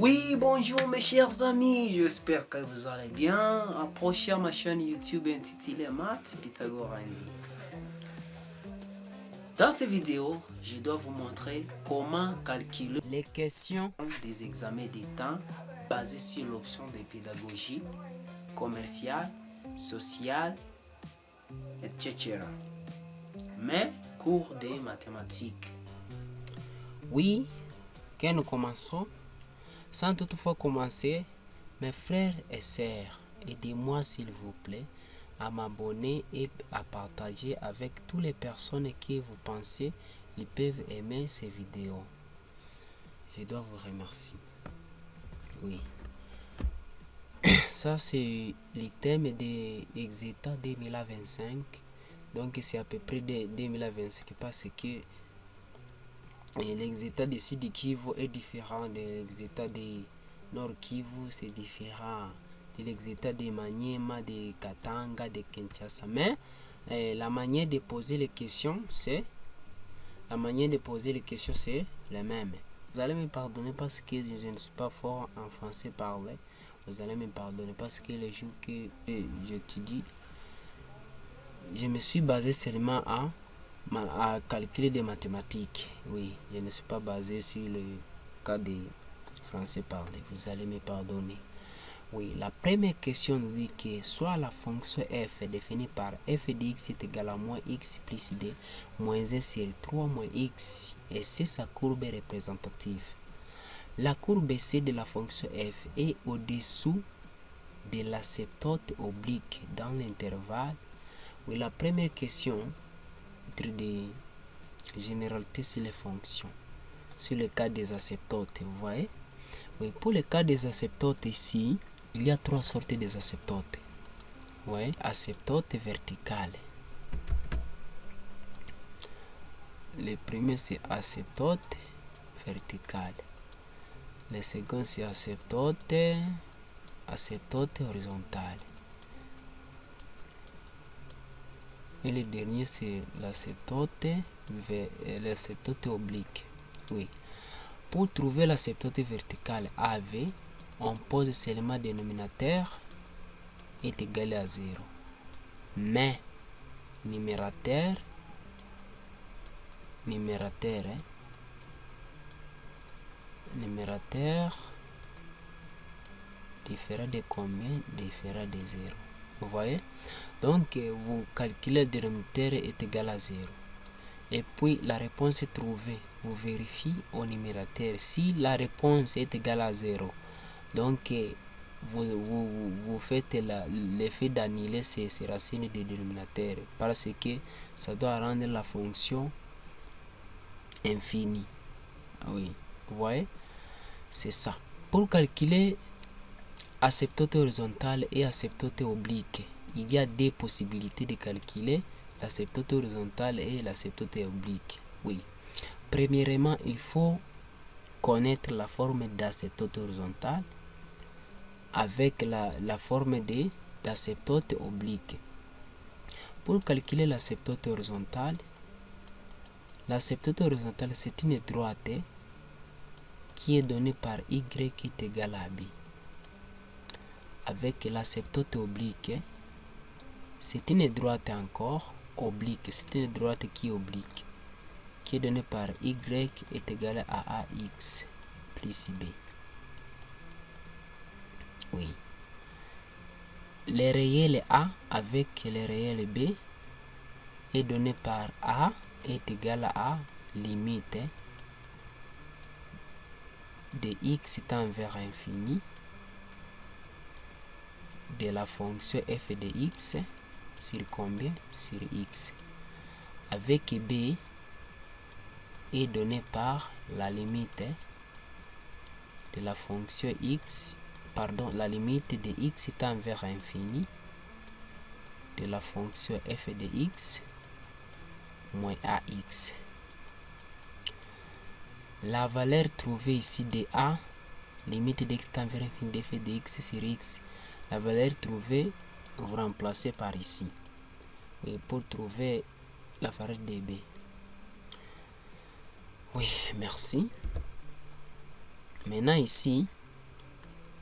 Oui, bonjour mes chers amis, j'espère que vous allez bien. Approchez à ma chaîne YouTube intitulée Maths Pythagore Andy. Dans cette vidéo, je dois vous montrer comment calculer les questions des examens d'État basés sur l'option de pédagogie, commerciale, sociale, etc. Mais cours des mathématiques. Oui, quand nous commençons, sans toutefois commencer, mes frères et sœurs, aidez-moi s'il vous plaît à m'abonner et à partager avec toutes les personnes qui vous pensez ils peuvent aimer ces vidéos. Je dois vous remercier. Oui. Ça c'est le thème de Exeta 2025. Donc c'est à peu près de 2025 parce que l'exeta de Sud Kivu est différent de l'exeta de Nord Kivu, c'est différent de l'exeta de Maniema, de Katanga, de Kinshasa. Mais la manière de poser les questions, c'est la même. Vous allez me pardonner parce que je ne suis pas fort en français parlé. Vous allez me pardonner parce que les jours que j'étudie, je me suis basé seulement à calculer des mathématiques. Oui, je ne suis pas basé sur le cas des français parlé. Vous allez me pardonner. Oui, la première question nous dit que soit la fonction f est définie par f de x est égal à moins x plus d moins 1 sur 3 moins x et c'est sa courbe représentative. La courbe C de la fonction f est au-dessous de l'asymptote oblique dans l'intervalle. Oui, la première question de généralité sur les fonctions. Sur le cas des asymptotes, vous voyez? Oui, pour le cas des asymptotes ici, il y a trois sortes des asymptotes. Oui, asymptote verticale. Le premier c'est asymptote verticale. Le second c'est asymptote horizontale. Et le dernier c'est l'asymptote oblique. Oui. Pour trouver l'asymptote verticale AV, on pose seulement dénominateur est égal à 0. Mais numérateur différent de combien? Différent de 0. Vous voyez? Donc vous calculez le dénominateur est égal à 0. Et puis la réponse est trouvée. Vous vérifiez au numérateur. Si la réponse est égale à 0, donc vous faites l'effet d'annuler ces racines des dénominateurs parce que ça doit rendre la fonction infinie. Oui, vous voyez? C'est ça. Pour calculer asymptote horizontale et asymptote oblique, il y a deux possibilités de calculer l'asymptote horizontale et l'asymptote oblique. Oui. Premièrement, il faut connaître la forme d'asymptote horizontale avec la forme d'asymptote oblique. Pour calculer l'asymptote horizontale c'est une droite qui est donnée par y qui est égal à b. Avec l'asymptote oblique, c'est une droite encore oblique, c'est une droite qui est oblique, qui est donnée par y est égal à ax plus b. Oui. Le réel a avec le réel b est donné par a est égal à limite de x tend vers infini de la fonction f de x sur combien? Sur x. Avec b est donné par la limite de la fonction x, la limite de x tend vers infini de la fonction f de x moins ax. La valeur trouvée ici de a, limite de x tend vers infini de f de x sur x, la valeur trouvée, vous remplacez par ici. Oui, pour trouver la valeur de b. Oui, merci. Maintenant ici,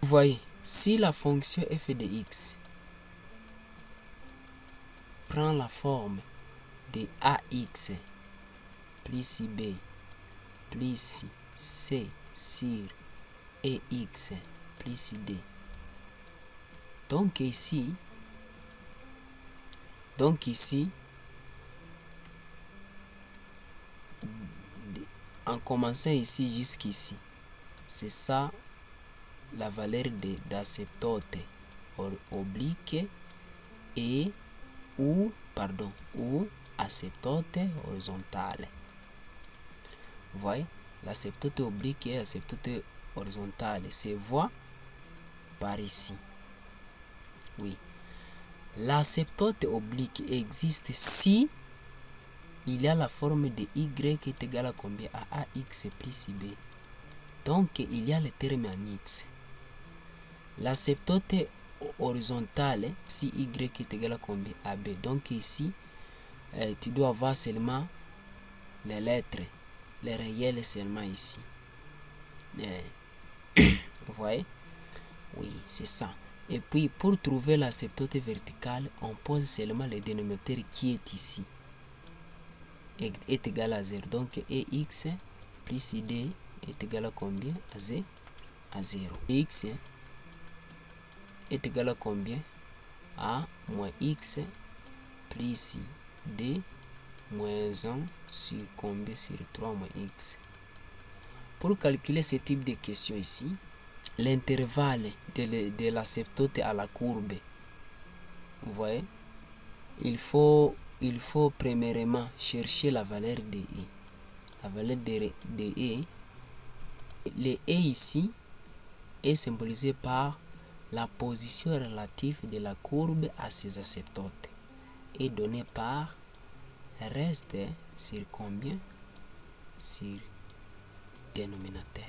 Vous voyez, si la fonction f de x prend la forme de ax plus b plus c sur ex plus d. Donc ici, en commençant ici jusqu'ici, c'est ça la valeur d'asymptote oblique et ou asymptote horizontale. Vous voyez, l'asymptote oblique et asymptote horizontale se voit par ici. Oui, l'asymptote oblique existe si il y a la forme de y est égal à combien? À ax plus b. Donc il y a le terme en x. L'asymptote horizontale, si y est égal à combien? À b. Donc ici, tu dois avoir seulement les lettres, les réels seulement ici. Vous voyez? Oui, c'est ça. Et puis, pour trouver l'asymptote verticale, on pose seulement le dénominateur qui est ici. Est égal à 0. Donc, ex plus d est égal à combien? À 0. X est égal à combien? À moins x plus d moins 1 sur combien? Sur 3 moins x. Pour calculer ce type de question ici, l'intervalle de l'asymptote à la courbe, vous voyez, il faut premièrement chercher la valeur de e. La valeur de e, le e ici est symbolisé par la position relative de la courbe à ses asymptotes et donné par reste sur combien? Sur dénominateur.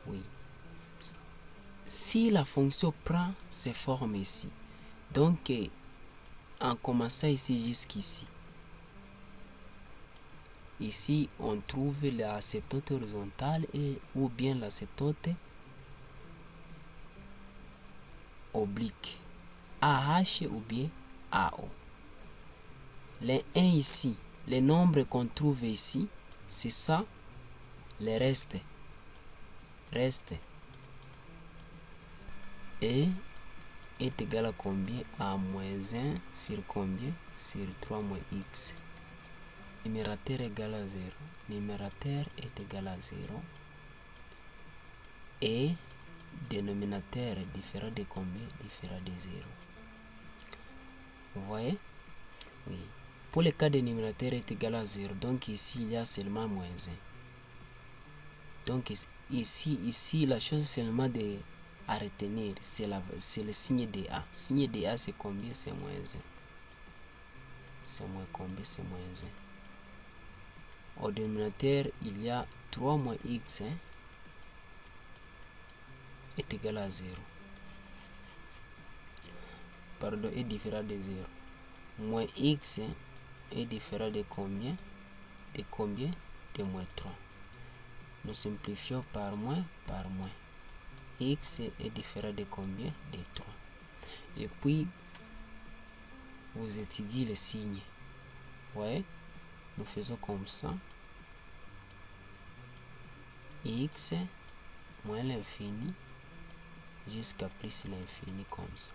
Oui. Si la fonction prend ces formes ici, donc en commençant ici jusqu'ici, ici on trouve l'asymptote horizontale et ou bien l'asymptote oblique, AH ou bien AO. Les 1 ici, les nombres qu'on trouve ici, c'est ça, le reste. Et est égal à combien? À moins 1 sur combien? Sur 3 moins x. Numérateur égal à 0. Numérateur est égal à 0. Et dénominateur différent de combien? Différent de 0. Vous voyez? Oui. Pour le cas de numérateur est égal à 0, donc ici il y a seulement moins 1. Donc ici la chose seulement à retenir, c'est le signe de A. Signe de A c'est combien? C'est moins 1. C'est moins combien? C'est moins 1. Au dénominateur, il y a 3 moins x est égal à 0. Pardon, est différent de 0. Moins x est différent de combien? De combien? De moins 3. Nous simplifions par moins. X est différent de combien? De 3. Et puis, vous étudiez les signes. Ouais, nous faisons comme ça. X moins l'infini jusqu'à plus l'infini comme ça.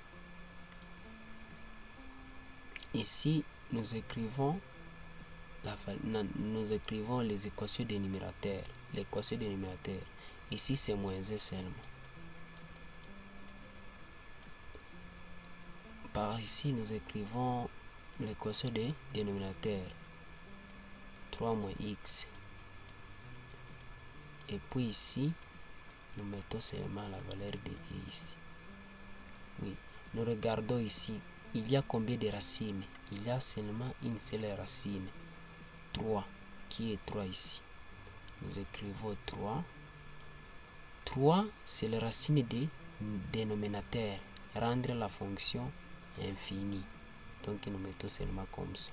Ici, nous écrivons les équations des numérateurs. L'équation des numérateurs. Ici, c'est moins 1 seulement. Par ici, nous écrivons l'équation des dénominateurs. 3 moins x. Et puis ici, nous mettons seulement la valeur de e ici. Oui, nous regardons ici. Il y a combien de racines? Il y a seulement une seule racine. 3, qui est 3 ici. Nous écrivons 3. 3, c'est la racine des dénominateurs. Rendre la fonction infinie. Donc nous mettons seulement comme ça.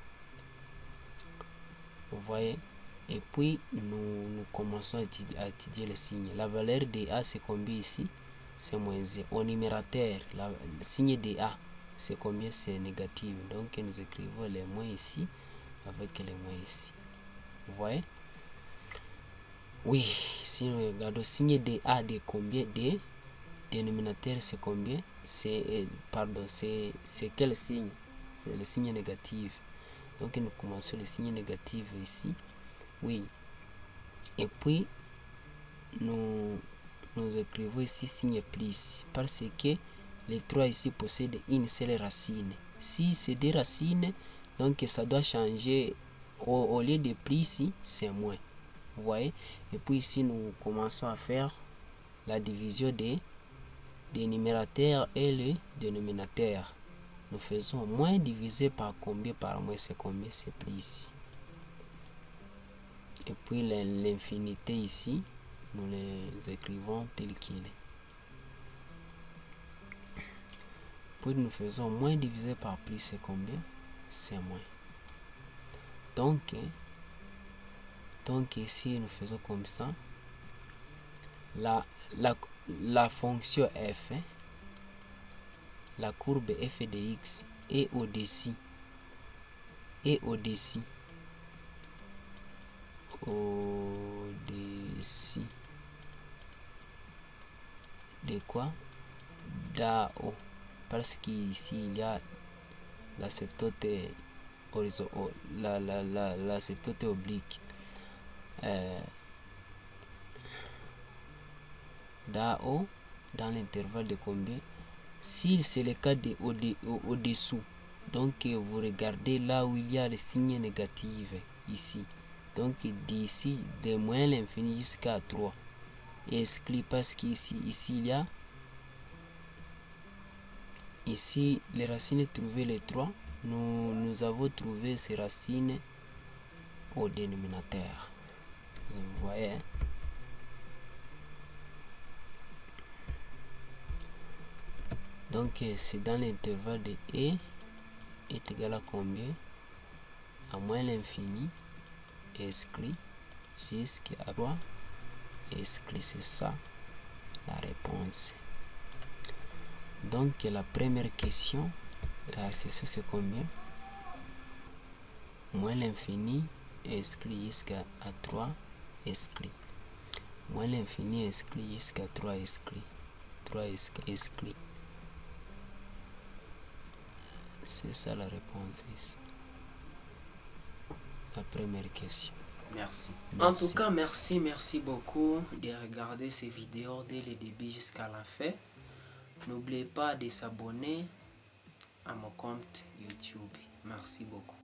Vous voyez, Et puis, nous commençons à étudier les signes. La valeur de A, c'est combien ici? C'est moins 1. Au numérateur, le signe de A, c'est combien? C'est négatif. Donc, nous écrivons les moins ici avec les moins ici. Vous voyez? Oui, si nous regardons, signe de A de combien? De dénominateur, c'est combien? C'est quel signe? C'est le signe négatif. Donc, nous commençons le signe négatif ici. Oui. Et puis, nous écrivons ici signe plus, parce que les 3 ici possèdent une seule racine. Si c'est des racines, donc ça doit changer. Au lieu de plus ici, c'est moins. Vous voyez? Et puis ici, nous commençons à faire la division des numérateurs et le dénominateur. Nous faisons moins divisé par combien? Par moins, c'est combien? C'est plus. Et puis l'infinité ici, nous les écrivons tel qu'il est. Puis nous faisons moins divisé par plus, c'est combien? C'est moins. Donc ici, nous faisons comme ça. La fonction f, la courbe f de x est au-dessus. Au-dessus de quoi? d'AO, parce qu'ici il y a l'asymptote horizontale, l'asymptote oblique. d'AO dans l'intervalle de combien? Si c'est le cas de au-dessous, donc vous regardez là où il y a le signe négatif ici. Donc d'ici de moins l'infini jusqu'à 3. Exclu parce qu'ici il y a ici les racines trouvées les 3. Nous avons trouvé ces racines au dénominateur. Vous voyez, hein? Donc c'est dans l'intervalle de E est égal à combien? À moins l'infini exclu jusqu'à 3 exclu. C'est ça la réponse. Donc la première question, c'est combien? Moins l'infini exclu jusqu'à 3 exclu. Moins l'infini exclu jusqu'à 3 exclu. 3 exclu. C'est ça la réponse ici. La première question. Merci. En tout cas, merci beaucoup de regarder ces vidéos dès le début jusqu'à la fin. N'oubliez pas de s'abonner à mon compte YouTube. Merci beaucoup.